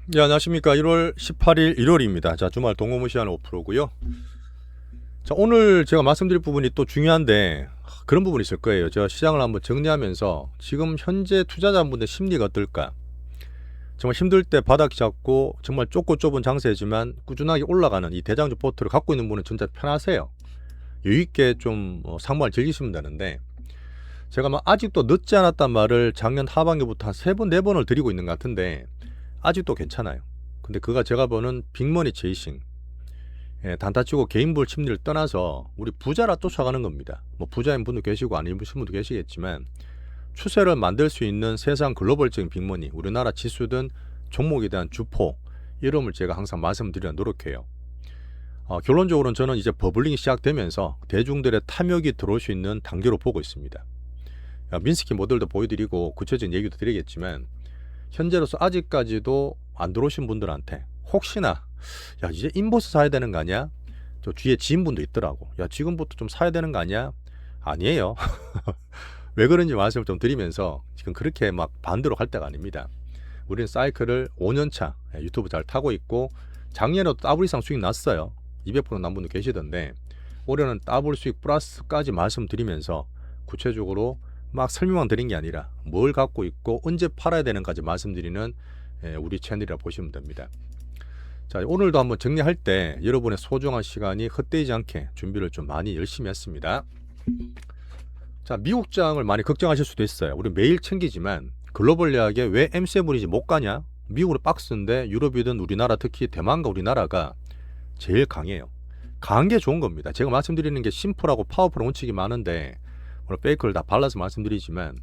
네, 안녕하십니까. 1월 18일 일요일입니다. 자, 주말 동호무시한 5%고요. 자, 오늘 제가 말씀드릴 부분이 또 중요한데 그런 부분이 있을 거예요. 제가 시장을 한번 정리하면서 지금 현재 투자자분들 심리가 어떨까? 정말 힘들 때 바닥 잡고 정말 좁고 좁은 장세지만 꾸준하게 올라가는 이 대장주 포트를 갖고 있는 분은 진짜 편하세요. 여유있게 좀 상반을 즐기시면 되는데 제가 막 아직도 늦지 않았단 말을 작년 하반기부터 한 3번, 4번을 드리고 있는 것 같은데 아직도 괜찮아요. 근데 그가 제가 보는 빅머니 체이싱, 단타치고 개인볼 심리를 떠나서 우리 부자라 쫓아가는 겁니다. 뭐 부자인 분도 계시고 아닌 분도 계시겠지만 추세를 만들 수 있는 세상 글로벌적인 빅머니, 우리나라 지수든 종목에 대한 주포, 이름을 제가 항상 말씀드리려 노력해요. 결론적으로는 저는 이제 버블링이 시작되면서 대중들의 탐욕이 들어올 수 있는 단계로 보고 있습니다. 민스키 모델도 보여드리고 구체적인 얘기도 드리겠지만 현재로서 아직까지도 안 들어오신 분들한테 혹시나 야 이제 인버스 사야 되는 거 아니야? 저 뒤에 지인분도 있더라고. 야 지금부터 좀 사야 되는 거 아니야? 아니에요. 왜 그런지 말씀을 좀 드리면서 지금 그렇게 막 반대로 갈 때가 아닙니다. 우리는 사이클을 5년차 유튜브 잘 타고 있고 작년에도 더블 이상 수익 났어요. 200%난 분도 계시던데 올해는 더블 수익 플러스까지 말씀드리면서 구체적으로 막 설명만 드린 게 아니라 뭘 갖고 있고 언제 팔아야 되는까지 말씀드리는 우리 채널이라 보시면 됩니다. 자, 오늘도 한번 정리할 때 여러분의 소중한 시간이 헛되지 않게 준비를 좀 많이 열심히 했습니다. 자, 미국장을 많이 걱정하실 수도 있어요. 우리 매일 챙기지만 글로벌 야학에 왜 M7이지 못 가냐? 미국으로 박스인데 유럽이든 우리나라, 특히 대만과 우리나라가 제일 강해요. 강한 게 좋은 겁니다. 제가 말씀드리는 게 심플하고 파워풀한 원칙이 많은데 오늘 페이크를 다 발라서 말씀드리지만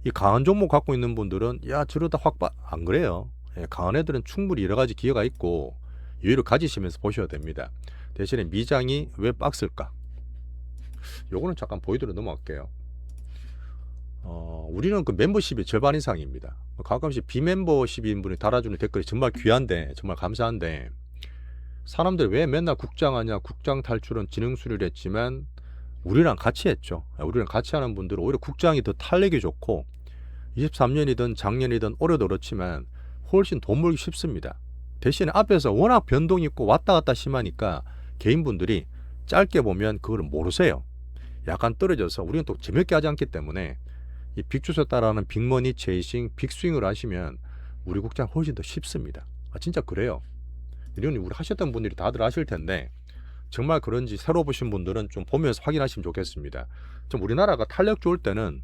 이 강한 종목 갖고 있는 분들은 야 저러다 안 그래요. 강한 애들은 충분히 여러 가지 기회가 있고 여유를 가지시면서 보셔야 됩니다. 대신에 미장이 왜 박스일까? 요거는 잠깐 보여드려 넘어갈게요. 우리는 그 멤버십이 절반 이상입니다. 가끔씩 비멤버십인 분이 달아주는 댓글이 정말 귀한데 정말 감사한데 사람들이 왜 맨날 국장하냐, 국장 탈출은 지능수리를 했지만 우리랑 같이 했죠. 우리랑 같이 하는 분들은 오히려 국장이 더 탄력이 좋고 23년이든 작년이든 올해도 그렇지만 훨씬 돈 벌기 쉽습니다. 대신에 앞에서 워낙 변동이 있고 왔다 갔다 심하니까 개인분들이 짧게 보면 그걸 모르세요. 약간 떨어져서 우리는 또 재밌게 하지 않기 때문에 이 빅주소 따라하는 빅머니 체이싱 빅스윙을 하시면 우리 국장 훨씬 더 쉽습니다. 진짜 그래요. 이런 우리 하셨던 분들이 다들 아실 텐데 정말 그런지 새로 보신 분들은 좀 보면서 확인하시면 좋겠습니다. 좀 우리나라가 탄력 좋을 때는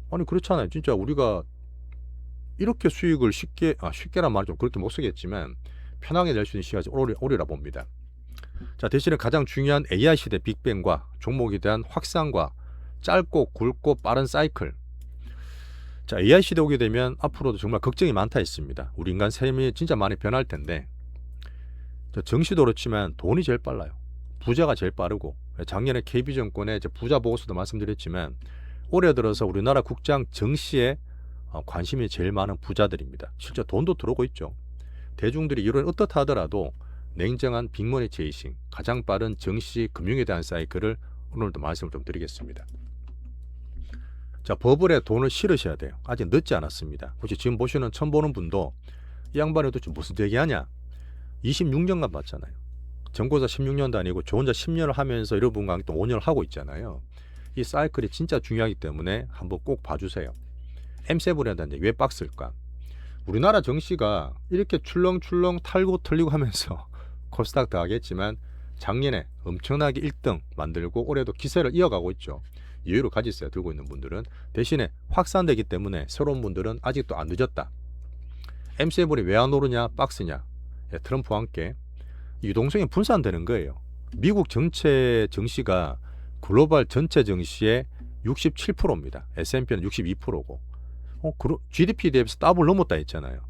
아니 그렇잖아요. 진짜 우리가 이렇게 수익을 쉽게란 말은 좀 그렇게 못 쓰겠지만 편하게 낼 수 있는 시간이 오리라 봅니다. 자, 대신에 가장 중요한 AI 시대 빅뱅과 종목에 대한 확산과 짧고 굵고 빠른 사이클. 자, AI 시대 오게 되면 앞으로도 정말 걱정이 많다 했습니다. 우리 인간 삶이 진짜 많이 변할 텐데 정시도 그렇지만 돈이 제일 빨라요. 부자가 제일 빠르고 작년에 KB증권의 부자 보고서도 말씀드렸지만 올해 들어서 우리나라 국장 정시에 관심이 제일 많은 부자들입니다. 실제 돈도 들어오고 있죠. 대중들이 이런 어떻다 하더라도 냉정한 빅머니 체이싱, 가장 빠른 정시 금융에 대한 사이클을 오늘도 말씀을 좀 드리겠습니다. 자, 버블에 돈을 실으셔야 돼요. 아직 늦지 않았습니다. 혹시 지금 보시는 처음 보는 분도 이 양반이 도대체 무슨 얘기하냐? 26년간 봤잖아요. 전고사 16년도 아니고 저 혼자 10년을 하면서 여러분과 또 5년을 하고 있잖아요. 이 사이클이 진짜 중요하기 때문에 한번 꼭 봐주세요. M7이라는데 왜 박스일까? 우리나라 정시가 이렇게 출렁출렁 탈고 털리고 하면서 코스닥 다 하겠지만 작년에 엄청나게 1등 만들고 올해도 기세를 이어가고 있죠. 여유를 가지세요. 들고 있는 분들은. 대신에 확산되기 때문에 새로운 분들은 아직도 안 늦었다. M7이 왜 안 오르냐? 박스냐? 트럼프와 함께 유동성이 분산되는 거예요. 미국 전체 정시가 글로벌 전체 정시의 67%입니다. S&P는 62%고 GDP 대비해서 더블 넘었다 했잖아요.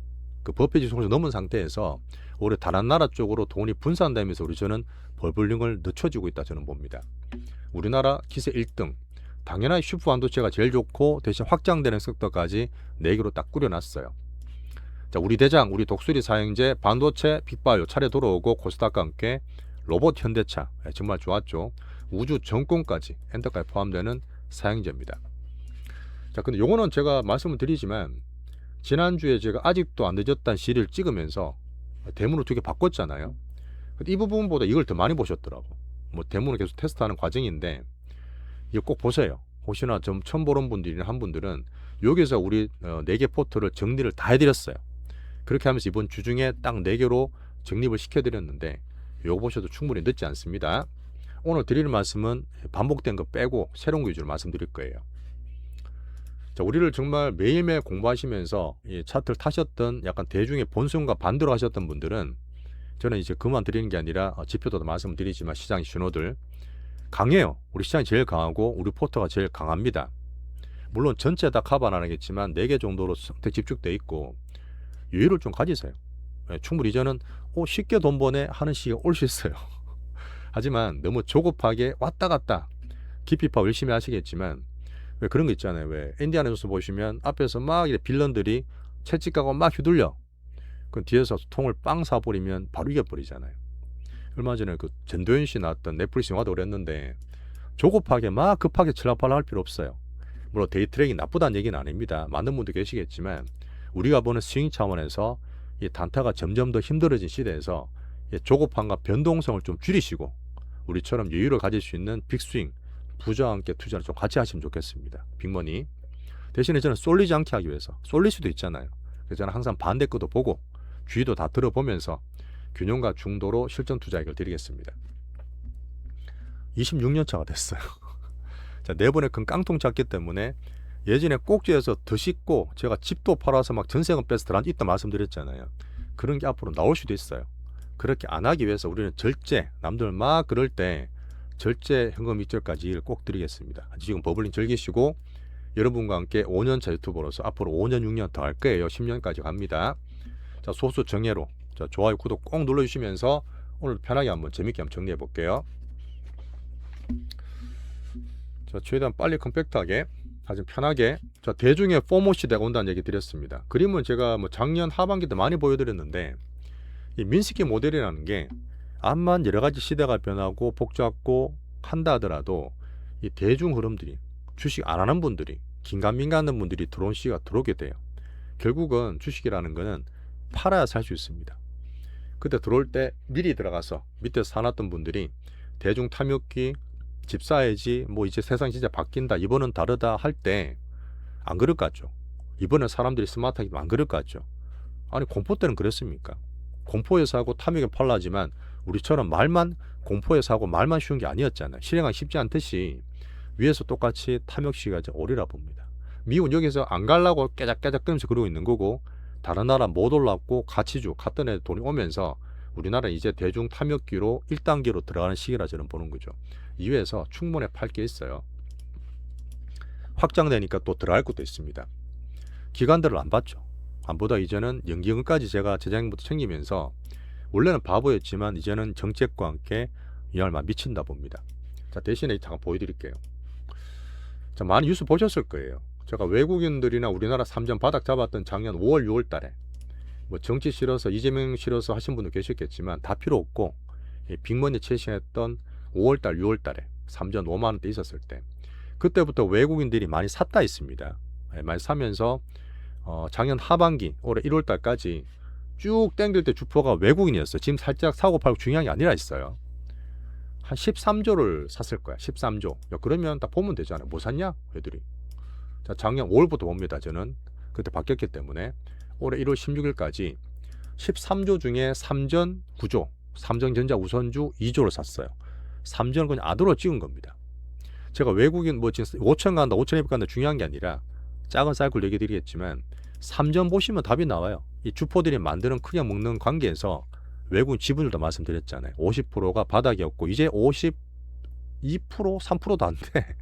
그 버페 지수를 넘은 상태에서 올해 다른 나라 쪽으로 돈이 분산되면서 우리 저는 버블링을 늦춰지고 있다 저는 봅니다. 우리나라 기세 1등 당연히 슈퍼 반도체가 제일 좋고 대신 확장되는 섹터까지 4개로 딱 꾸려놨어요. 자, 우리 대장, 우리 독수리 사형제, 반도체, 빅바이오 차례 돌아오고 코스닥과 함께 로봇 현대차 정말 좋았죠. 우주 정권까지 엔터까지 포함되는 사형제입니다. 자, 근데 요거는 제가 말씀을 드리지만 지난주에 제가 아직도 안 늦었다는 시리를 찍으면서 대문을 2개 바꿨잖아요. 근데 이 부분보다 이걸 더 많이 보셨더라고. 뭐 대문을 계속 테스트하는 과정인데 이거 꼭 보세요. 혹시나 좀 처음 보는 분들이나 한 분들은 여기서 우리 4개 포트를 정리를 다 해드렸어요. 그렇게 하면서 이번 주 중에 딱 4개로 정립을 시켜드렸는데 요거 보셔도 충분히 늦지 않습니다. 오늘 드리는 말씀은 반복된 거 빼고 새로운 거 위주로 말씀드릴 거예요. 자, 우리를 정말 매일매일 공부하시면서 이 차트를 타셨던 약간 대중의 본성과 반대로 하셨던 분들은 저는 이제 그만 드리는 게 아니라 지표도 말씀드리지만 시장의 신호들 강해요. 우리 시장이 제일 강하고 우리 포트가 제일 강합니다. 물론 전체 다 커버 안 하겠지만 4개 정도로 선택 집중돼 있고 여유를 좀 가지세요. 충분히 저는 쉽게 돈 버네 하는 시기가 올 수 있어요. 하지만 너무 조급하게 왔다 갔다 깊이 파고 열심히 하시겠지만 왜 그런 거 있잖아요. 왜 인디아나 존스 보시면 앞에서 막 이렇게 빌런들이 채찍하고 막 휘둘려. 그 뒤에서 통을 빵 사버리면 바로 이겨버리잖아요. 얼마 전에 그 전도연 씨 나왔던 넷플릭스 영화도 그랬는데 조급하게 막 급하게 칠라팔라 할 필요 없어요. 물론 데이트레이딩이 나쁘다는 얘기는 아닙니다. 많은 분들 계시겠지만 우리가 보는 스윙 차원에서 이 단타가 점점 더 힘들어진 시대에서 조급함과 변동성을 좀 줄이시고 우리처럼 여유를 가질 수 있는 빅스윙, 부자와 함께 투자를 좀 같이 하시면 좋겠습니다. 빅머니. 대신에 저는 쏠리지 않게 하기 위해서 쏠릴 수도 있잖아요. 그래서 저는 항상 반대 것도 보고 주의도 다 들어보면서 균형과 중도로 실전 투자액을 드리겠습니다. 26년 차가 됐어요. 자, 4번의 큰 깡통 찼기 때문에 예전에 꼭지에서 더 씻고 제가 집도 팔아서 막 전세금 뺏어 들어간 이따 말씀드렸잖아요. 그런 게 앞으로 나올 수도 있어요. 그렇게 안 하기 위해서 우리는 절제, 남들 막 그럴 때 절제 현금 입절까지 꼭 드리겠습니다. 지금 버블링 즐기시고 여러분과 함께 5년차 유튜버로서 앞으로 5년, 6년 더 할 거예요. 10년까지 갑니다. 자, 소수 정예로 자, 좋아요, 구독 꼭 눌러주시면서 오늘 편하게 한번 재밌게 한번 정리해 볼게요. 자, 최대한 빨리 컴팩트하게 아주 편하게 자, 대중의 포모 시대가 온다는 얘기 드렸습니다. 그림은 제가 뭐 작년 하반기 때 많이 보여드렸는데 이 민스키 모델이라는 게 암만 여러 가지 시대가 변하고 복잡고 한다 하더라도 이 대중 흐름들이 주식 안 하는 분들이 긴가민가하는 분들이 들어온 시기가 들어오게 돼요. 결국은 주식이라는 거는 팔아야 살 수 있습니다. 그때 들어올 때 미리 들어가서 밑에 사놨던 분들이 대중 탐욕기 집 사야지 뭐 이제 세상 진짜 바뀐다 이번은 다르다 할 때 안 그럴 것 같죠. 이번엔 사람들이 스마트하게 안 그럴 것 같죠. 아니 공포 때는 그랬습니까? 공포에 사고 탐욕에 팔라지만 우리처럼 말만 공포에 사고 말만 쉬운 게 아니었잖아요. 실행하기 쉽지 않듯이 위에서 똑같이 탐욕 시기가 오리라 봅니다. 미국은 여기서 안 가려고 깨작깨작거리면서 그러고 있는 거고 다른 나라 못 올랐고 가치주 갔던 애 돈이 오면서 우리나라 이제 대중 탐욕기로 1단계로 들어가는 시기라 저는 보는 거죠. 이외에서 충분히 팔 게 있어요. 확장되니까 또 들어갈 것도 있습니다. 기관들을 안 봤죠. 안 보다 이제는 연기금까지 제가 재작년부터 챙기면서 원래는 바보였지만 이제는 정책과 함께 이 얼마 미친다 봅니다. 자, 대신에 잠깐 보여드릴게요. 자, 많이 뉴스 보셨을 거예요. 제가 외국인들이나 우리나라 3전 바닥 잡았던 작년 5월 6월 달에 뭐 정치 싫어서 이재명 싫어서 하신 분도 계셨겠지만 다 필요 없고 빅머니 채싱했던 5월달 6월달에 3전 5만원대 있었을 때 그때부터 외국인들이 많이 샀다 있습니다. 많이 사면서 작년 하반기 올해 1월달까지 쭉 땡길 때 주포가 외국인이었어요. 지금 살짝 사고 팔고 중요한 게 아니라 있어요. 한 13조를 샀을 거야. 13조. 야, 그러면 딱 보면 되잖아요. 뭐 샀냐? 애들이. 자, 작년 5월부터 봅니다. 저는 그때 바뀌었기 때문에 올해 1월 16일까지 13조 중에 3전 9조, 삼성전자 우선주 2조를 샀어요. 3전을 그냥 아도로 찍은 겁니다. 제가 외국인 뭐 지금 5천 간다, 5,200 간다 중요한 게 아니라 작은 사이클 얘기 드리겠지만 3전 보시면 답이 나와요. 이 주포들이 만드는 크게 먹는 관계에서 외국인 지분율도 말씀드렸잖아요. 50%가 바닥이었고 이제 52%, 3%도 안 돼.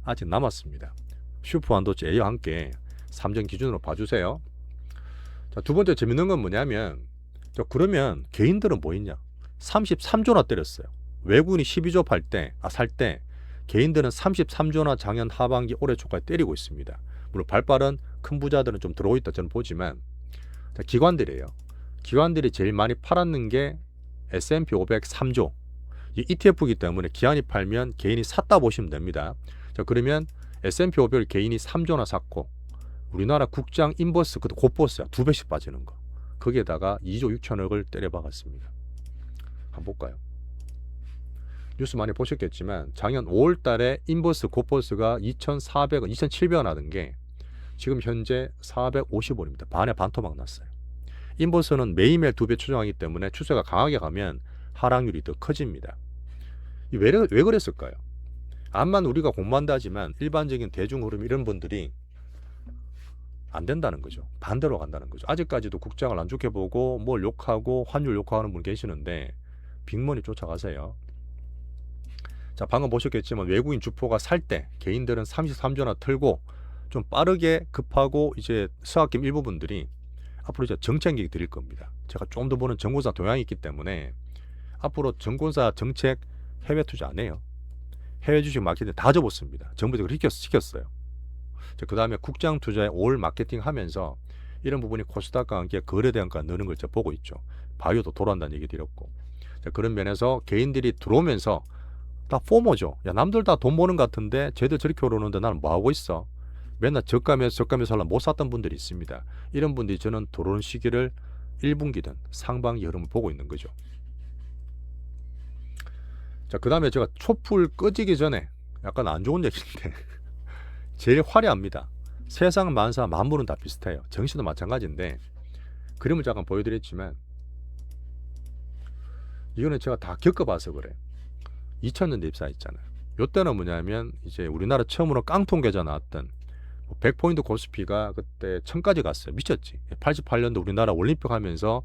아직 남았습니다. 슈퍼 반도체 A와 함께 3전 기준으로 봐주세요. 자, 두 번째 재밌는 건 뭐냐면 그러면 개인들은 뭐 있냐? 33조나 때렸어요. 외국인이 12조 살 때 개인들은 33조나 작년 하반기 올해 초까지 때리고 있습니다. 물론 발빠른 큰 부자들은 좀 들어오고 있다 저는 보지만 자, 기관들이에요. 기관들이 제일 많이 팔았는 게 S&P 500 3조. 이 ETF이기 때문에 기관이 팔면 개인이 샀다 보시면 됩니다. 자, 그러면 S&P 500을 개인이 3조나 샀고 우리나라 국장 인버스 그것도 곧버스야 2배씩 빠지는 거. 거기에다가 2조 6천억을 때려박았습니다. 한번 볼까요? 뉴스 많이 보셨겠지만 작년 5월 달에 인버스 곧버스가 2,400원, 2,700원 하던 게 지금 현재 450원입니다. 반에 반토막 났어요. 인버스는 매일매일 2배 추정하기 때문에 추세가 강하게 가면 하락률이 더 커집니다. 왜 그랬을까요? 암만 우리가 공부한다 하지만 일반적인 대중 흐름 이런 분들이 안 된다는 거죠. 반대로 간다는 거죠. 아직까지도 국장을 안 좋게 보고 뭘 욕하고 환율 욕하는 분 계시는데 빅머니 쫓아가세요. 자, 방금 보셨겠지만 외국인 주포가 살 때 개인들은 33조나 털고 좀 빠르게 급하고 이제 서학김 일부분들이 앞으로 이제 정책이 드릴 겁니다. 제가 좀 더 보는 정권사 동향이 있기 때문에 앞으로 정권사 정책 해외 투자 안 해요. 해외 주식 마케팅 다 접었습니다. 정부에서 시켰어요. 그 다음에 국장 투자에 올 마케팅 하면서 이런 부분이 코스닥과 함께 거래대금가 느는 걸 보고 있죠. 바이오도 돌아온다는 얘기 드렸고. 자, 그런 면에서 개인들이 들어오면서 다 포모죠. 야, 남들 다 돈 버는 것 같은데 쟤들 저렇게 오르는데 나는 뭐 하고 있어? 맨날 저가면서 하려면 못 샀던 분들이 있습니다. 이런 분들이 저는 들어오는 시기를 1분기든 상반기 흐름을 보고 있는 거죠. 자, 그 다음에 제가 촛불 꺼지기 전에 약간 안 좋은 얘기인데 제일 화려합니다. 세상 만사 만물은 다 비슷해요. 정시도 마찬가지인데 그림을 잠깐 보여드렸지만 이거는 제가 다 겪어봐서 그래. 2000년대 입사했잖아요. 요때는 뭐냐면 이제 우리나라 처음으로 깡통 계좌 나왔던 100포인트 코스피가 그때 1000까지 갔어요. 미쳤지. 88년도 우리나라 올림픽 하면서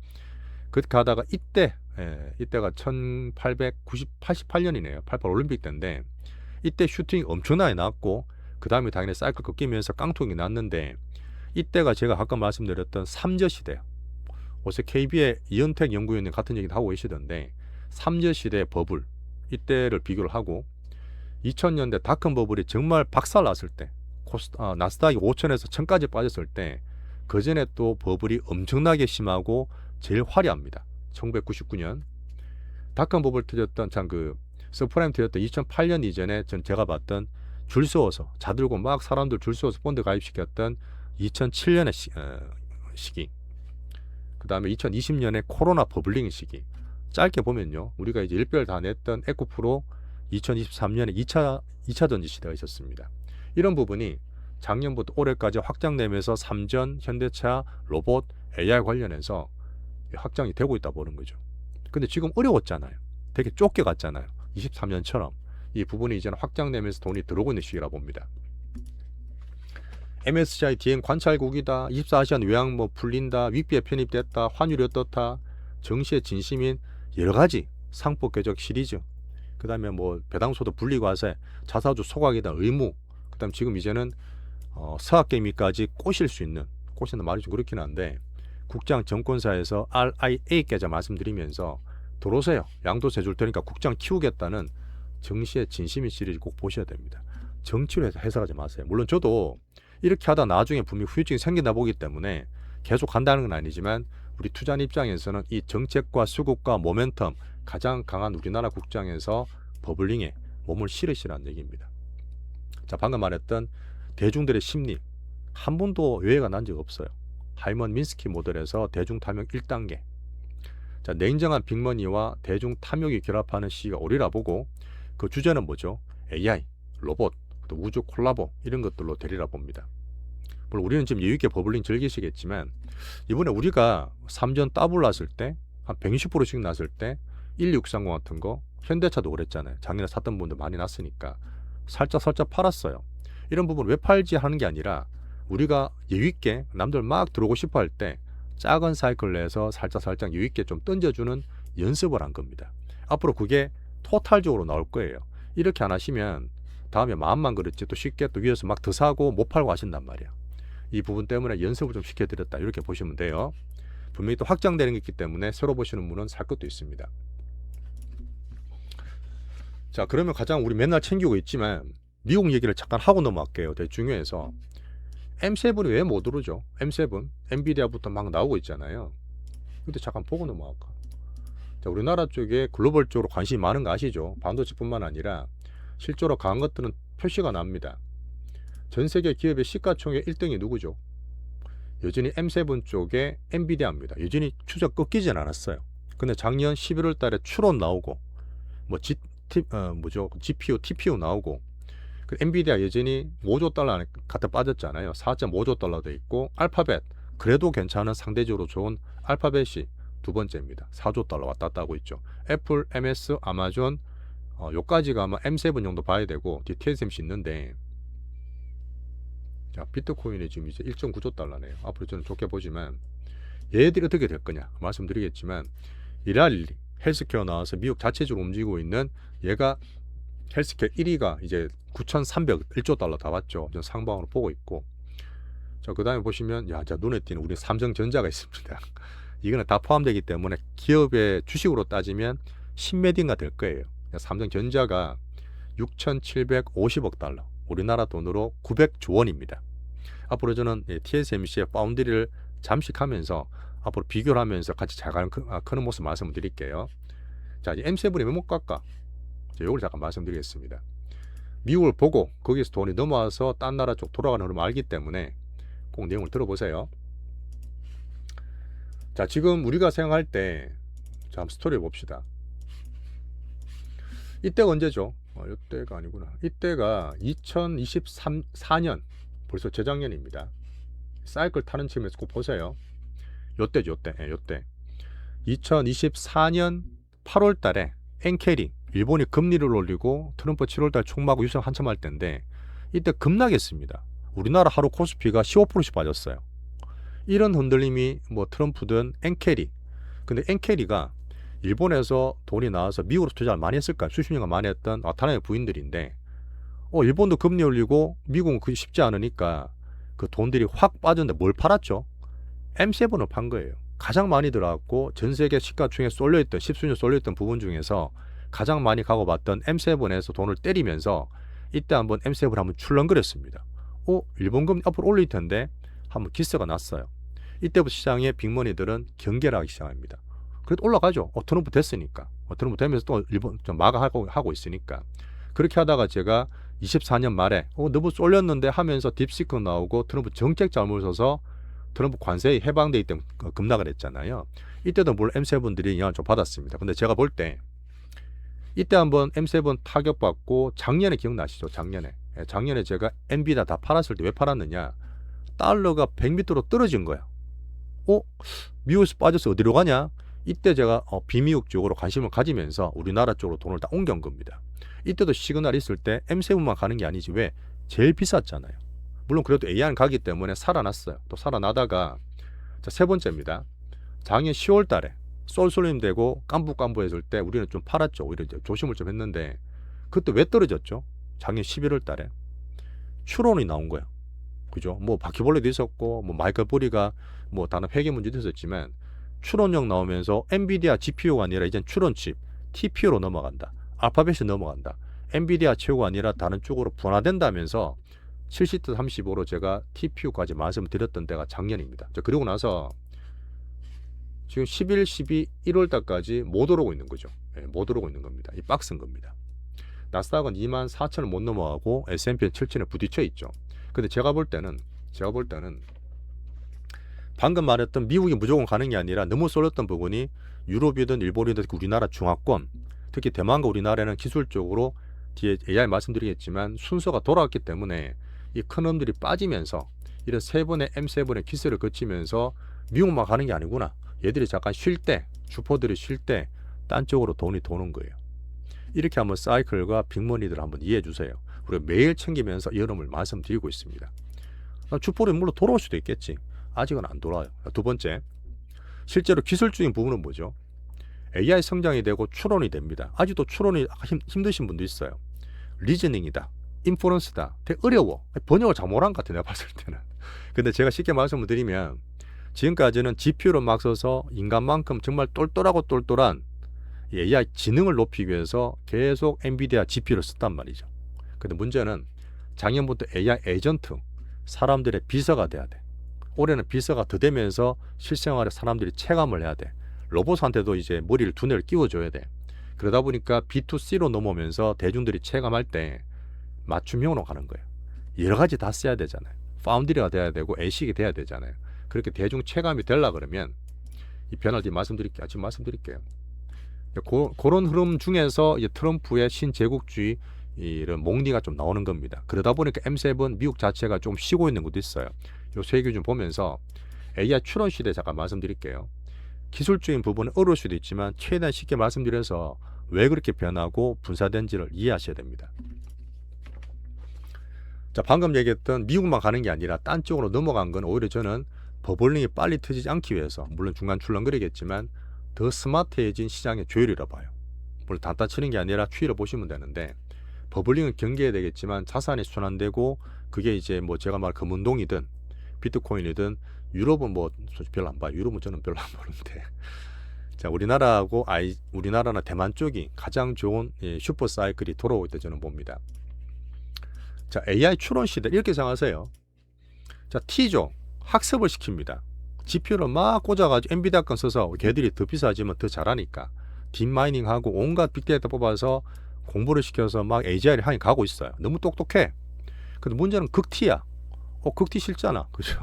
그렇게 하다가 이때가 1888년이네요. 88 올림픽 때인데 이때 슈팅이 엄청나게 나왔고 그 다음에 당연히 사이클 꺾이면서 깡통이 났는데 이때가 제가 가끔 말씀드렸던 삼저 시대예요. 어제 KB의 이은택 연구위원님 같은 얘기도 하고 계시던데 삼저 시대 버블 이때를 비교를 하고 2000년대 닷컴 버블이 정말 박살났을 때 나스닥이 5천에서 1000까지 빠졌을 때 그전에 또 버블이 엄청나게 심하고 제일 화려합니다. 1999년 닷컴 버블 터졌던 서프라임 터졌던 2008년 이전에 제가 봤던 줄 서어서 자들고 막 사람들 줄 서어서 펀드 가입시켰던 2007년의 시기 그 다음에 2020년에 코로나 버블링 시기 짧게 보면요. 우리가 이제 일별 다 냈던 에코프로 2023년에 2차 전지 시대가 있었습니다. 이런 부분이 작년부터 올해까지 확장되면서 삼전, 현대차, 로봇, AI 관련해서 확장이 되고 있다 보는 거죠. 근데 지금 어려웠잖아요. 되게 쫓겨갔잖아요. 23년처럼. 이 부분이 이제는 확장되면서 돈이 들어오고 있는 시기라 봅니다. MSCI DM 관찰국이다. 24시간 요약 풀린다. 윗비에 편입됐다. 환율이 어떻다. 정시의 진심인 여러 가지 상법 궤적 시리즈. 그 다음에 배당소득 분리과세, 자사주 소각이다. 의무. 그 다음 지금 이제는 서학개미까지 꼬실 수 있는, 꼬시는 말이 좀 그렇긴 한데 국장 정권사에서 RIA 계좌 말씀드리면서 들어오세요. 양도세 줄 테니까 국장 키우겠다는 정시의 진심인 시리즈 꼭 보셔야 됩니다. 정치로 해석하지 마세요. 물론 저도 이렇게 하다 나중에 분명히 후유증이 생긴다 보기 때문에 계속 한다는 건 아니지만 우리 투자인 입장에서는 이 정책과 수급과 모멘텀 가장 강한 우리나라 국장에서 버블링에 몸을 실으시라는 얘기입니다. 자, 방금 말했던 대중들의 심리 한 번도 외회가 난 적 없어요. 하이먼 민스키 모델에서 대중 탐욕 1단계. 자, 냉정한 빅머니와 대중 탐욕이 결합하는 시기가 오리라 보고 그 주제는 뭐죠? AI, 로봇, 또 우주 콜라보 이런 것들로 되리라 봅니다. 물론 우리는 지금 여유있게 버블링 즐기시겠지만 이번에 우리가 3전 더블 났을 때 한 160%씩 났을 때 1630 같은 거 현대차도 그랬잖아요. 작년에 샀던 분들 많이 났으니까 살짝 팔았어요. 이런 부분 왜 팔지 하는 게 아니라 우리가 여유있게 남들 막 들어오고 싶어 할 때 작은 사이클 내에서 살짝 여유있게 좀 던져주는 연습을 한 겁니다. 앞으로 그게 토탈적으로 나올 거예요. 이렇게 안 하시면 다음에 마음만 그렇지 또 쉽게 또 위에서 막 더 사고 못 팔고 하신단 말이야. 이 부분 때문에 연습을 좀 시켜드렸다 이렇게 보시면 돼요. 분명히 또 확장되는 게 있기 때문에 새로 보시는 분은 살 것도 있습니다. 자, 그러면 가장 우리 맨날 챙기고 있지만 미국 얘기를 잠깐 하고 넘어갈게요. 되게 중요해서 M7이 왜 못 오르죠? M7 엔비디아부터 막 나오고 있잖아요. 근데 잠깐 보고 넘어갈까. 자, 우리나라 쪽에 글로벌적으로 관심이 많은 거 아시죠? 반도체뿐만 아니라 실제로 강한 것들은 표시가 납니다. 전 세계 기업의 시가총액 1등이 누구죠? 여전히 M7 쪽에 엔비디아입니다. 여전히 추적 꺾이진 않았어요. 근데 작년 11월 달에 추론 나오고 뭐 GPU, TPU 나오고 그 엔비디아 여전히 5조 달러 갖다 빠졌잖아요. 4.5조 달러 돼 있고 알파벳 그래도 괜찮은 상대적으로 좋은 알파벳이 두 번째입니다. 4조 달러 왔다 갔다 하고 있죠. 애플, MS, 아마존 요까지가 아마 M7 정도 봐야 되고 뒤에 TSMC 있는데 자, 비트코인이 지금 이제 1.9조 달러네요. 앞으로 저는 좋게 보지만 얘들이 어떻게 될 거냐 말씀드리겠지만 이랄리 헬스케어 나와서 미국 자체적으로 움직이고 있는 얘가 헬스케어 1위가 이제 9,301조 달러 다 왔죠. 전 상방으로 보고 있고 자, 그 다음에 보시면 자 눈에 띄는 우리 삼성전자가 있습니다. 이거는 다 포함되기 때문에 기업의 주식으로 따지면 10매딩가 될 거예요. 삼성전자가 6,750억 달러 우리나라 돈으로 900조 원입니다. 앞으로 저는 TSMC의 파운드리를 잠식하면서 앞으로 비교를 하면서 같이 잘 크는 모습 말씀을 드릴게요. 자, 이제 M7이 몇 갈까? 이걸 잠깐 말씀드리겠습니다. 미국을 보고 거기서 돈이 넘어와서 딴 나라 쪽 돌아가는 흐름을 알기 때문에 꼭 내용을 들어보세요. 자, 지금 우리가 생각할 때 자, 한번 스토리 봅시다. 이때가 언제죠? 이때가 아니구나. 이때가 2024년 벌써 재작년입니다. 사이클 타는 측면에서 꼭 보세요. 요때죠, 요때. 2024년 8월 달에 엔캐리 일본이 금리를 올리고 트럼프 7월 달 총무하고 유상 한참 할 때인데 이때 급락했습니다. 우리나라 하루 코스피가 15%씩 빠졌어요. 이런 흔들림이 뭐 트럼프든 엔캐리. 근데 엔캐리가 일본에서 돈이 나와서 미국으로 투자를 많이 했을까요? 수십 년간 많이 했던 와타나베 부인들인데 일본도 금리 올리고 미국은 그게 쉽지 않으니까 그 돈들이 확 빠졌는데 뭘 팔았죠? M7을 판 거예요. 가장 많이 들어갔고 전 세계 시가총액에 쏠려있던 십수년 쏠려있던 부분 중에서 가장 많이 가고 봤던 M7에서 돈을 때리면서 이때 한번 M7을 한번 출렁거렸습니다. 일본 금리 앞으로 올릴 텐데 한번 기세가 났어요. 이때부터 시장의 빅머니들은 경계를 하기 시작합니다. 그래도 올라가죠. 트럼프 됐으니까. 트럼프 되면서 또 일본 좀 하고 있으니까. 그렇게 하다가 제가 24년 말에 너무 쏠렸는데 하면서 딥시크 나오고 트럼프 정책 잘못 써서 트럼프 관세에 해방되기 때문에 급락을 했잖아요. 이때도 물론 M7들이 영향을 좀 받았습니다. 근데 제가 볼 때 이때 한번 M7 타격받고 작년에 기억나시죠? 작년에 제가 엔비디아 다 팔았을 때 왜 팔았느냐? 달러가 100m로 떨어진 거야. 미국에서 빠져서 어디로 가냐? 이때 제가 비미국 쪽으로 관심을 가지면서 우리나라 쪽으로 돈을 다 옮겨온 겁니다. 이때도 시그널이 있을 때 M7만 가는 게 아니지 왜? 제일 비쌌잖아요. 물론 그래도 AI는 가기 때문에 살아났어요. 또 살아나다가 자, 세 번째입니다. 작년 10월 달에 쏠쏠림 되고 깜부깜부했을 때 우리는 좀 팔았죠. 오히려 조심을 좀 했는데 그때 왜 떨어졌죠? 작년 11월 달에 추론이 나온 거야. 그죠? 뭐 바퀴벌레도 있었고 뭐 마이클 보리가 뭐 다른 회계 문제도 있었지만 추론력 나오면서 엔비디아 GPU가 아니라 이젠 추론칩 TPU로 넘어간다. 알파벳이 넘어간다. 엔비디아 최고가 아니라 다른 쪽으로 분화된다면서 70대 35로 제가 TPU까지 말씀을 드렸던 때가 작년입니다. 그리고 나서 지금 11, 12, 1월 달까지 못 오르고 있는 거죠. 못 오르고 있는 겁니다. 이 박스인 겁니다. 나스닥은 24,000을 못 넘어가고 S&P는 7,000에 부딪혀 있죠. 근데 제가 볼 때는 방금 말했던 미국이 무조건 가는 게 아니라 너무 쏠렸던 부분이 유럽이든 일본이든 우리나라 중화권 특히 대만과 우리나라는 기술적으로 뒤에 AI 말씀드리겠지만 순서가 돌아왔기 때문에 이 큰 놈들이 빠지면서 이런 세 번의 M7의 기세를 거치면서 미국만 가는 게 아니구나. 얘들이 잠깐 쉴 때 주포들이 쉴 때 딴 쪽으로 돈이 도는 거예요. 이렇게 한번 사이클과 빅머니들 한번 이해해 주세요. 우리가 매일 챙기면서 이 흐름을 말씀드리고 있습니다. 주포는 물론 돌아올 수도 있겠지. 아직은 안 돌아요. 두 번째, 실제로 기술적인 부분은 뭐죠? AI 성장이 되고 추론이 됩니다. 아직도 추론이 힘드신 분도 있어요. 리즈닝이다. 인퍼런스다. 되게 어려워. 번역을 잘 못한 것 같아 내가 봤을 때는. 근데 제가 쉽게 말씀을 드리면 지금까지는 GPU를 막 써서 인간만큼 정말 똘똘한 AI 지능을 높이기 위해서 계속 엔비디아 GPU를 썼단 말이죠. 근데 문제는 작년부터 AI 에이전트, 사람들의 비서가 돼야 돼. 올해는 비서가 더 되면서 실생활에 사람들이 체감을 해야 돼. 로봇한테도 이제 머리를 두뇌를 끼워줘야 돼. 그러다 보니까 B2C로 넘어오면서 대중들이 체감할 때 맞춤형으로 가는 거예요. 여러 가지 다 써야 되잖아요. 파운드리가 돼야 되고 ASIC이 돼야 되잖아요. 그렇게 대중 체감이 되려 그러면 이 변화를 지금 말씀드릴게요. 그런 흐름 중에서 이제 트럼프의 신제국주의 이런 목리가 좀 나오는 겁니다. 그러다 보니까 M7 미국 자체가 좀 쉬고 있는 것도 있어요. 요 세 개 좀 보면서 AI 추론 시대 잠깐 말씀드릴게요. 기술적인 부분은 어려울 수도 있지만 최대한 쉽게 말씀드려서 왜 그렇게 변하고 분사된지를 이해하셔야 됩니다. 자, 방금 얘기했던 미국만 가는 게 아니라 딴 쪽으로 넘어간 건 오히려 저는 버블링이 빨리 터지지 않기 위해서, 물론 중간 출렁거리겠지만 더 스마트해진 시장의 조율이라 봐요. 물론 단타 치는 게 아니라 추이를 보시면 되는데, 버블링은 경계해야 되겠지만 자산이 순환되고, 그게 이제 뭐 제가 말 금운동이든 비트코인이든, 유럽은 뭐 솔직히 별로 안 봐요. 유럽은 저는 별로 안 보는데. 자, 우리나라나 대만 쪽이 가장 좋은 슈퍼 사이클이 돌아오고 있다 저는 봅니다. 자, AI 추론 시대 이렇게 생각하세요. 자, T조 학습을 시킵니다. GPU를 막 꽂아가지고 엔비디아 건 써서 걔들이 더 비싸지면 더 잘하니까 딥마이닝하고 온갖 빅데이터 뽑아서 공부를 시켜서 막 AGI를 향해 가고 있어요. 너무 똑똑해. 근데 문제는 극T야. 극T 싫잖아. 그죠?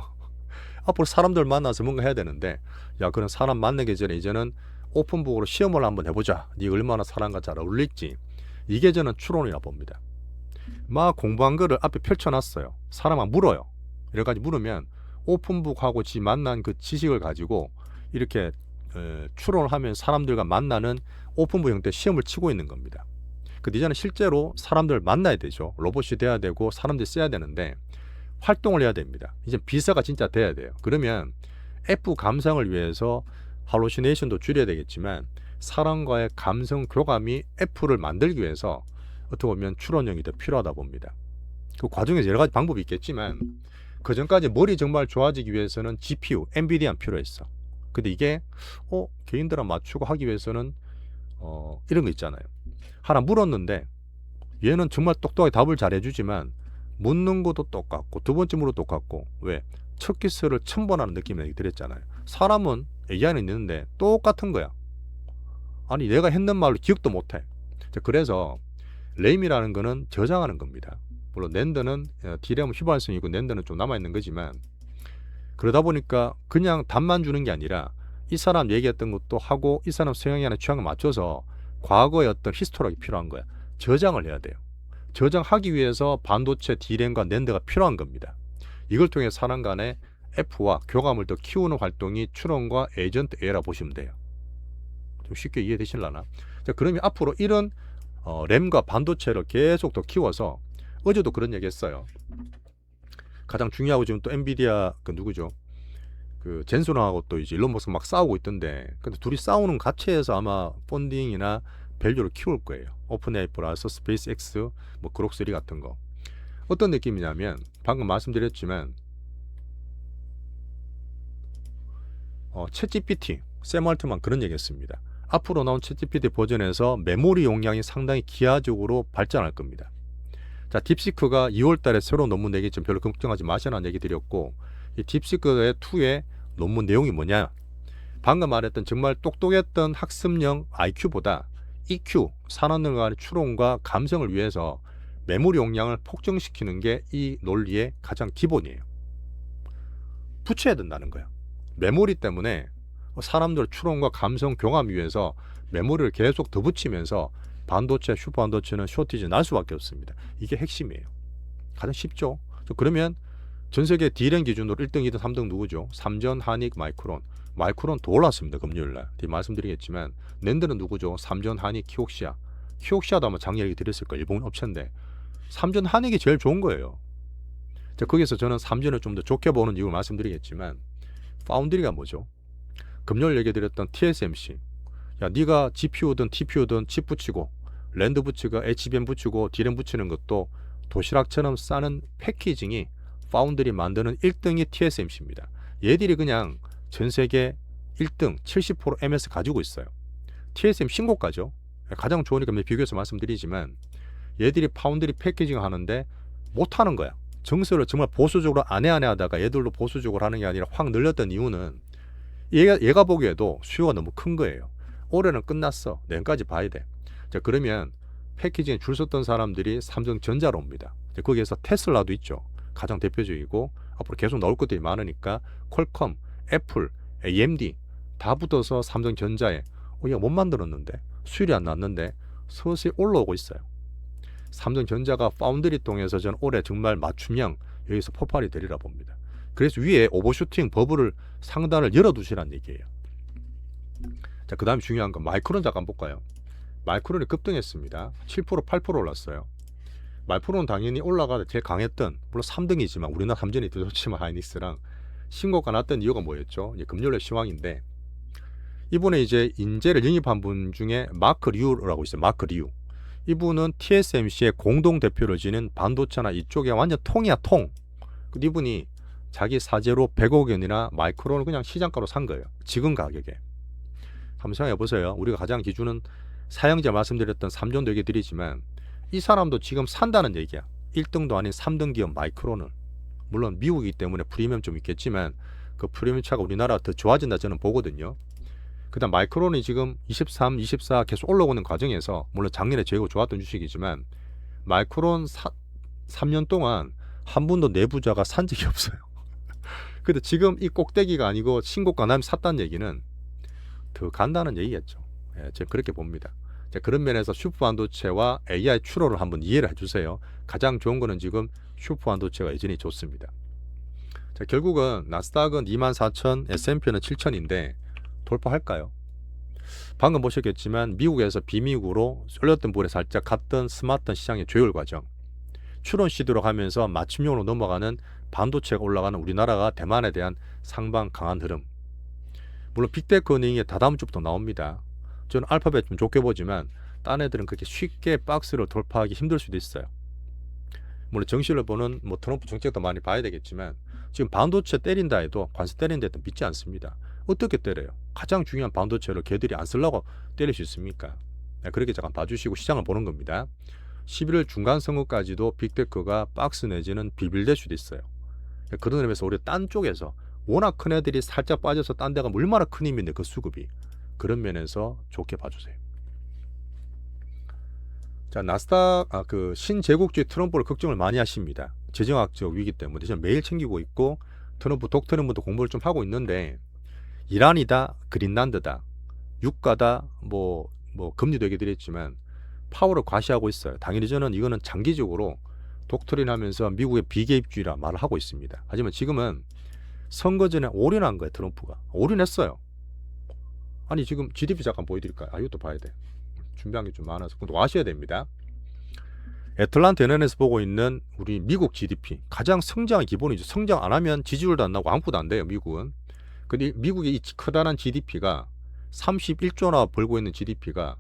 앞으로 사람들 만나서 뭔가 해야 되는데, 야, 그런 사람 만나기 전에 이제는 오픈북으로 시험을 한번 해보자. 네 얼마나 사람과 잘 어울릴지. 이게 저는 추론이라 봅니다. 막 공부한 거를 앞에 펼쳐놨어요. 사람만 물어요. 이래가지고 물으면 오픈북하고 지 만난 그 지식을 가지고 이렇게 추론을 하면 사람들과 만나는 오픈북 형태 시험을 치고 있는 겁니다. 근데 이제는 실제로 사람들 만나야 되죠. 로봇이 돼야 되고 사람들이 써야 되는데 활동을 해야 됩니다. 이제 비서가 진짜 돼야 돼요. 그러면 F 감성을 위해서 할로시네이션도 줄여야 되겠지만 사람과의 감성 교감이 F를 만들기 위해서 어떻게 보면 추론형이 더 필요하다 봅니다. 그 과정에서 여러 가지 방법이 있겠지만 그 전까지 머리 정말 좋아지기 위해서는 GPU, 엔비디아는 필요했어. 근데 이게 개인들랑 맞추고 하기 위해서는 이런 거 있잖아요. 하나 물었는데 얘는 정말 똑똑하게 답을 잘 해주지만 묻는 것도 똑같고 두 번째 물어도 똑같고, 왜? 첫 키스를 1000번 하는 느낌이 들었잖아요. 사람은 AI는 있는데 똑같은 거야. 아니 내가 했는 말로 기억도 못해. 그래서 램이라는 거는 저장하는 겁니다. 물론 낸더는 D램은 휘발성이고 낸더는 좀 남아있는 거지만, 그러다 보니까 그냥 답만 주는 게 아니라 이 사람 얘기했던 것도 하고 이 사람 성향이나 취향에 맞춰서 과거의 어떤 히스토리가 필요한 거야. 저장을 해야 돼요. 저장하기 위해서 반도체 D램과 낸더가 필요한 겁니다. 이걸 통해 사람 간의 F와 교감을 더 키우는 활동이 추론과 에이전트 A라 보시면 돼요. 좀 쉽게 이해되실라나? 자, 그러면 앞으로 이런 램과 반도체를 계속 더 키워서, 어제도 그런 얘기 했어요. 가장 중요하고 지금 또 엔비디아 그 누구죠? 그 젠슨하고 또 이제 일론 머스크 막 싸우고 있던데, 근데 둘이 싸우는 가치에서 아마 펀딩이나 밸류를 키울 거예요. 오픈AI 플러스 스페이스X, 뭐 그록3 같은 거. 어떤 느낌이냐면 방금 말씀드렸지만 챗GPT, 샘 알트만 그런 얘기했습니다. 앞으로 나온 챗GPT 버전에서 메모리 용량이 상당히 기하적으로 발전할 겁니다. 자, 딥시크가 2월달에 새로운 논문 내기 좀 별로 걱정하지 마시라는 얘기 드렸고, 이 딥시크의 2의 논문 내용이 뭐냐? 방금 말했던 정말 똑똑했던 학습형 IQ보다 EQ, 산업능 간의 추론과 감성을 위해서 메모리 용량을 폭증시키는 게 이 논리의 가장 기본이에요. 붙여야 된다는 거야. 메모리 때문에 사람들 추론과 감성 교감 위해서 메모리를 계속 더 붙이면서 반도체, 슈퍼반도체는 쇼티지 날 수밖에 없습니다. 이게 핵심이에요. 가장 쉽죠. 그러면 전 세계 D램 기준으로 1등, 2등, 3등 누구죠? 삼전, 하닉, 마이크론. 마이크론 더 올랐습니다. 금요일날. 뒤 말씀드리겠지만 낸드는 누구죠? 삼전, 하닉, 키옥시아. 키옥시아도 아마 작년 얘기 드렸을 거예요. 일본 업체인데 삼전, 하닉이 제일 좋은 거예요. 자, 거기서 저는 삼전을 좀 더 좋게 보는 이유를 말씀드리겠지만, 파운드리가 뭐죠? 금요일 얘기 드렸던 TSMC. 야, 네가 GPU든 TPU든 칩 붙이고 랜드 붙이고 HBM 붙이고 D램 붙이는 것도 도시락처럼 싸는 패키징이 파운드리 만드는 1등이 TSMC입니다. 얘들이 그냥 전 세계 1등 70% MS 가지고 있어요. TSM 신고가죠. 가장 좋으니까 비교해서 말씀드리지만 얘들이 파운드리 패키징 하는데 못하는 거야. 정서를 정말 보수적으로 안 해 하다가 얘들도 보수적으로 하는 게 아니라 확 늘렸던 이유는 얘가 보기에도 수요가 너무 큰 거예요. 올해는 끝났어. 내년까지 봐야 돼. 자, 그러면 패키징에 줄 섰던 사람들이 삼성전자로 옵니다. 거기에서 테슬라도 있죠. 가장 대표적이고 앞으로 계속 나올 것들이 많으니까 퀄컴, 애플, AMD 다 붙어서 삼성전자에 이거 못 만들었는데 수율이 안 났는데 서서히 올라오고 있어요. 삼성전자가 파운드리 통해서 저는 올해 정말 맞춤형 여기서 폭발이 되리라 봅니다. 그래서 위에 오버슈팅 버블을 상단을 열어두시란 얘기예요. 자, 그 다음 중요한 건 마이크론 잠깐 볼까요? 마이크론이 급등했습니다. 7%, 8% 올랐어요. 마이크론은 당연히 올라가다 제일 강했던, 물론 3등이지만 우리나라 삼전이 더 좋지만 하이닉스랑 신고가 났던 이유가 뭐였죠? 이제 금요일에 시황인데 이번에 이제 인재를 영입한 분 중에 마크 리우라고 있어요. 마크 리우. 이분은 TSMC의 공동 대표를 지닌 반도체나 이쪽에 완전 통이야 통. 근데 이분이 자기 사재로 100억 원이나 마이크론을 그냥 시장가로 산 거예요. 지금 가격에. 한번 생각해 보세요. 우리가 가장 기준은 사형제 말씀드렸던 3존도 얘기 드리지만 이 사람도 지금 산다는 얘기야. 1등도 아닌 3등 기업 마이크론을. 물론 미국이기 때문에 프리미엄 좀 있겠지만 그 프리미엄 차가 우리나라 더 좋아진다 저는 보거든요. 그 다음 마이크론이 지금 23, 24 계속 올라오는 과정에서 물론 작년에 재고 좋았던 주식이지만 마이크론 3년 동안 한 번도 내부자가 산 적이 없어요. 근데 지금 이 꼭대기가 아니고 신고가 나면 샀다는 얘기는 더 간다는 얘기겠죠. 예, 제가 그렇게 봅니다. 자, 그런 면에서 슈퍼반도체와 AI 추로를 한번 이해를 해주세요. 가장 좋은 거는 지금 슈퍼반도체가 여전히 좋습니다. 자, 결국은 나스닥은 24,000, S&P는 7,000인데 돌파할까요? 방금 보셨겠지만 미국에서 비미국으로 쏠렸던 부분에 살짝 갔던 스마트 시장의 조율 과정, 추론 시도로 가면서 맞춤형으로 넘어가는 반도체가 올라가는 우리나라가 대만에 대한 상방 강한 흐름. 물론 빅테크 은행이 다다음 주부터 나옵니다. 저는 알파벳 좀 좋게 보지만 딴 애들은 그렇게 쉽게 박스를 돌파하기 힘들 수도 있어요. 물론 정시를 보는 트럼프 정책도 많이 봐야 되겠지만 지금 반도체 때린다 해도 관세 때린다 해도 믿지 않습니다. 어떻게 때려요? 가장 중요한 반도체를 걔들이 안 쓰려고 때릴 수 있습니까? 네, 그렇게 잠깐 봐주시고 시장을 보는 겁니다. 11월 중간 선거까지도 빅테크가 박스 내지는 비빌될 수도 있어요. 그런 의미에서 우리 딴 쪽에서 워낙 큰 애들이 살짝 빠져서 딴 데가 얼마나 큰 힘인데 그 수급이. 그런 면에서 좋게 봐주세요. 자, 나스닥 그 신제국주의 트럼프를 걱정을 많이 하십니다. 재정학적 위기 때문에 저는 매일 챙기고 있고 트럼프 독트럼도 공부를 좀 하고 있는데 이란이다, 그린란드다, 유가다, 뭐 금리도 얘기 드렸지만 파워를 과시하고 있어요. 당연히 저는 이거는 장기적으로 독트린 하면서 미국의 비개입주의라 말을 하고 있습니다. 하지만 지금은 선거 전에 올인한 거예요. 트럼프가 올인했어요. 아니 지금 GDP 잠깐 보여드릴까요? 이것도 봐야 돼. 준비한 게 좀 많아서 그것도 아셔야 됩니다. 애틀란타 연연에서 보고 있는 우리 미국 GDP 가장 성장의 기본이죠. 성장 안 하면 지지율도 안 나고 아무것도 안 돼요. 미국은. 근데 미국의 이 커다란 GDP가 31조나 벌고 있는 GDP가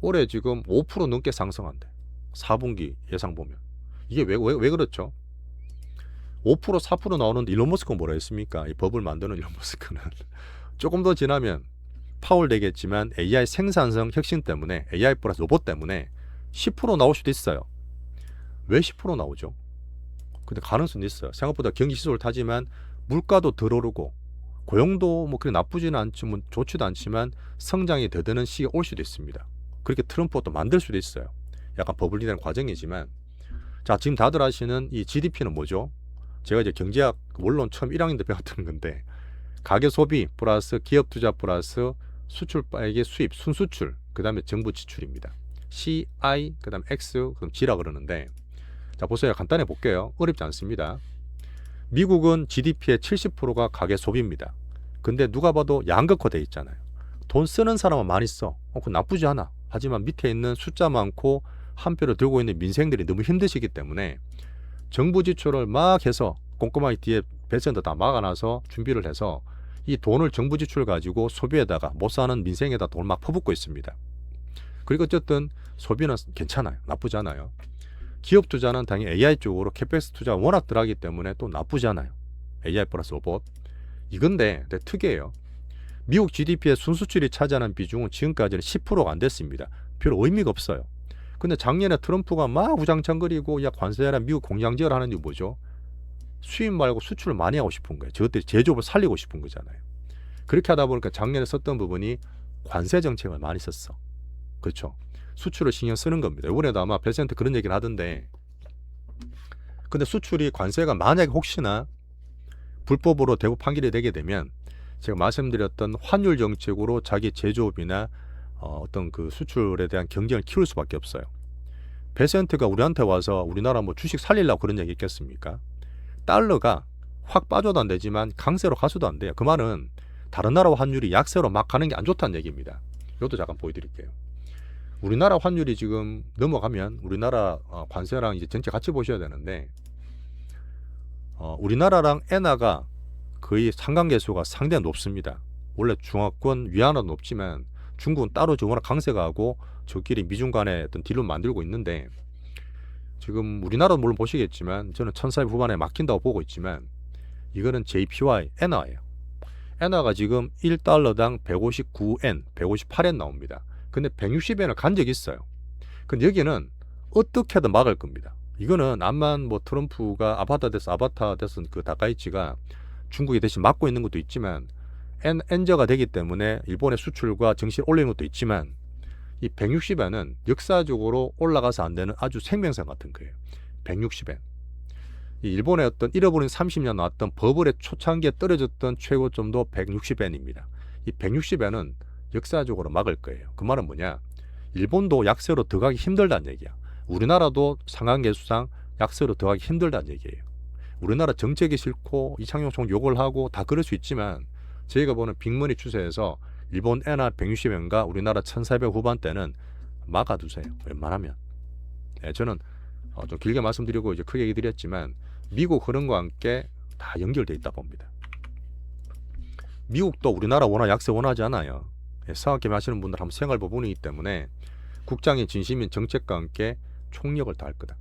올해 지금 5% 넘게 상승한대. 4분기 예상 보면. 이게 왜 그렇죠? 5% 4% 나오는데 일론 머스크가 뭐라 했습니까? 이 법을 만드는 일론 머스크는 조금 더 지나면 파월 되겠지만 AI 생산성 혁신 때문에 AI 플러스 로봇 때문에 10% 나올 수도 있어요. 왜 10% 나오죠? 근데 가능성도 있어요. 생각보다 경기 지수를 타지만 물가도 덜 오르고 고용도 그렇게 나쁘지는 않지만 좋지도 않지만 성장이 더드는 시기가 올 수도 있습니다. 그렇게 트럼프가 또 만들 수도 있어요. 약간 버블리는 과정이지만 자, 지금 다들 아시는 이 GDP는 뭐죠? 제가 이제 경제학 원론 처음 1학년 때 배웠던 건데 가계 소비 플러스 기업 투자 플러스 수출액의 수입 순수출 그 다음에 정부 지출입니다. CI 그 다음에 X 그럼 G라 그러는데 자 보세요. 간단히 볼게요. 어렵지 않습니다. 미국은 GDP의 70%가 가계 소비입니다. 근데 누가 봐도 양극화되어 있잖아요. 돈 쓰는 사람은 많이 써. 그건 나쁘지 않아. 하지만 밑에 있는 숫자 많고 한 표를 들고 있는 민생들이 너무 힘드시기 때문에 정부 지출을 막 해서 꼼꼼하게 뒤에 배센터 다 막아놔서 준비를 해서 이 돈을 정부 지출 가지고 소비에다가 못 사는 민생에다 돈을 막 퍼붓고 있습니다. 그리고 어쨌든 소비는 괜찮아요. 나쁘지 않아요. 기업 투자는 당연히 AI 쪽으로 캐펙스 투자가 워낙 들어가기 때문에 또 나쁘지 않아요. AI 플러스 로봇. 이건데 되게 특이해요. 미국 GDP의 순수출이 차지하는 비중은 지금까지는 10%가 안 됐습니다. 별로 의미가 없어요. 근데 작년에 트럼프가 막 우장창거리고 야 관세라 미국 공장제를 하는 게 뭐죠? 수입 말고 수출을 많이 하고 싶은 거예요. 저것들이 제조업을 살리고 싶은 거잖아요. 그렇게 하다 보니까 작년에 썼던 부분이 관세 정책을 많이 썼어. 그렇죠. 수출을 신경 쓰는 겁니다. 이번에도 아마 벨센트 그런 얘기를 하던데 근데 수출이 관세가 만약에 혹시나 불법으로 대부 판결이 되게 되면 제가 말씀드렸던 환율 정책으로 자기 제조업이나 어떤 그 수출에 대한 경쟁을 키울 수밖에 없어요. 베센트가 우리한테 와서 우리나라 뭐 주식 살리려고 그런 얘기 있겠습니까? 달러가 확 빠져도 안 되지만 강세로 가서도 안 돼요. 그 말은 다른 나라 환율이 약세로 막 가는 게 안 좋다는 얘기입니다. 이것도 잠깐 보여드릴게요. 우리나라 환율이 지금 넘어가면 우리나라 관세랑 이제 전체 같이 보셔야 되는데 우리나라랑 엔화가 거의 상관계수가 상당히 높습니다. 원래 중화권 위안화도 높지만 중국은 따로 지금 워낙 강세가 하고 저끼리 미중 간의 어떤 딜을 만들고 있는데 지금 우리나라도 물론 보시겠지만 저는 1400 후반에 막힌다고 보고 있지만 이거는 JPY 엔화예요. 엔화가 지금 1달러당 159엔, 158엔 나옵니다. 근데 160엔을 간 적이 있어요. 근데 여기는 어떻게든 막을 겁니다. 이거는 암만 뭐 트럼프가 아바타 됐은 그 다카이치가 중국이 대신 막고 있는 것도 있지만 엔저가 되기 때문에 일본의 수출과 증시를 올리는 것도 있지만 이 160엔은 역사적으로 올라가서 안 되는 아주 생명선 같은 거예요. 160엔. 이 일본의 어떤 잃어버린 30년 나왔던 버블의 초창기에 떨어졌던 최고점도 160엔입니다. 이 160엔은 역사적으로 막을 거예요. 그 말은 뭐냐? 일본도 약세로 들어가기 힘들다는 얘기야. 우리나라도 상한계수상 약세로 들어가기 힘들다는 얘기예요. 우리나라 정책이 싫고 이창용 총 욕을 하고 다 그럴 수 있지만 저희가 보는 빅머니 추세에서 일본 엔화 160엔과 우리나라 1400 후반대는 막아두세요. 웬만하면. 네, 저는 좀 길게 말씀드리고 이제 크게 얘기 드렸지만 미국 흐름과 함께 다 연결되어 있다 봅니다. 미국도 우리나라 워낙 약세 원하지 않아요. 성악계 하시는 분들 한번 생활 부분이기 때문에 국장의 진심인 정책과 함께 총력을 다할 거다.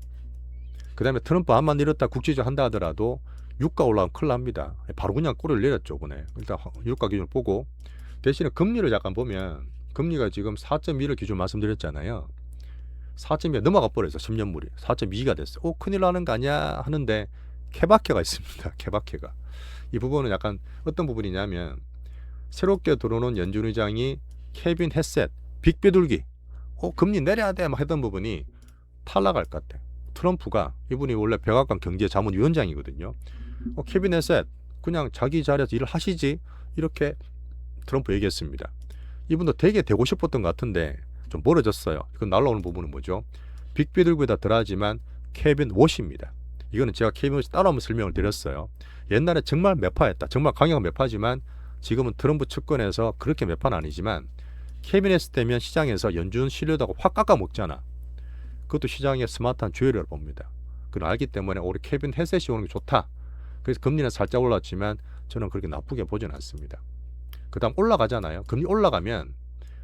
그 다음에 트럼프 암만 이렇다 국지적 한다 하더라도 유가 올라가면 큰일 납니다. 바로 그냥 꼬리를 내렸죠. 이번에. 일단 유가 기준을 보고 대신에 금리를 약간 보면 금리가 지금 4.2를 기준 말씀드렸잖아요. 4.2가 넘어가 버려서 10년물이 4.2가 됐어요. 큰일 나는 거 아니야 하는데 케바케가 있습니다. 케바케가. 이 부분은 약간 어떤 부분이냐면 새롭게 들어오는 연준 의장이 케빈 헤셋 빅비둘기 금리 내려야 돼 막 했던 부분이 탈락할 것 같아. 트럼프가 이분이 원래 백악관 경제자문위원장이거든요. 케빈 헤셋 그냥 자기 자리에서 일을 하시지 이렇게 트럼프 얘기했습니다. 이분도 되게 되고 싶었던 것 같은데 좀 멀어졌어요. 이건 날라오는 부분은 뭐죠? 빅비둘기다 들어가지만 케빈 워시입니다. 이거는 제가 케빈 워시 따로 한번 설명을 드렸어요. 옛날에 정말 매파했다. 정말 강력한 매파지만 지금은 트럼프 측근에서 그렇게 매파는 아니지만 케빈 헤셋 되면 시장에서 연준 신뢰도가 확 깎아먹잖아. 그것도 시장의 스마트한 조율을 봅니다. 그걸 알기 때문에 우리 케빈 헤셋이 오는 게 좋다. 그래서 금리는 살짝 올랐지만 저는 그렇게 나쁘게 보지는 않습니다. 그 다음 올라가잖아요. 금리 올라가면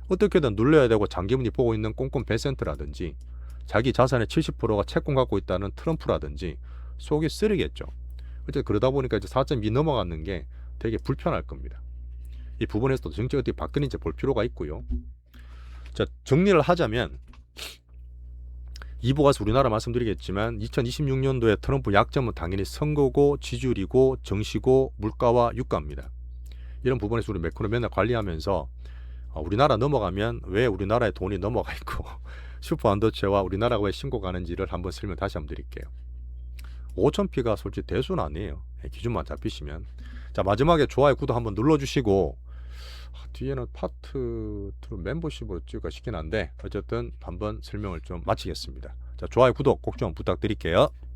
어떻게든 눌러야 되고 장기금리 보고 있는 꼼꼼 베센트라든지 자기 자산의 70%가 채권 갖고 있다는 트럼프라든지 속이 쓰리겠죠. 어쨌든 그러다 보니까 이제 4.2 넘어가는 게 되게 불편할 겁니다. 이 부분에서도 정책이 어떻게 바뀌는지 볼 필요가 있고요. 자, 정리를 하자면 2부 가서 우리나라 말씀드리겠지만 2026년도에 트럼프 약점은 당연히 선거고 지지율이고 정시고 물가와 유가입니다. 이런 부분에서 우리 매크로 맨날 관리하면서 우리나라 넘어가면 왜 우리나라에 돈이 넘어가 있고 슈퍼 반도체와 우리나라가 왜 신고 가는지를 한번 설명 다시 한번 드릴게요. 5,000P가 솔직히 대수는 아니에요. 기준만 잡히시면. 자, 마지막에 좋아요 구독 한번 눌러주시고 뒤에는 파트 2 멤버십으로 찍을까 싶긴 한데 어쨌든 한번 설명을 좀 마치겠습니다. 자, 좋아요 구독 꼭 좀 부탁드릴게요.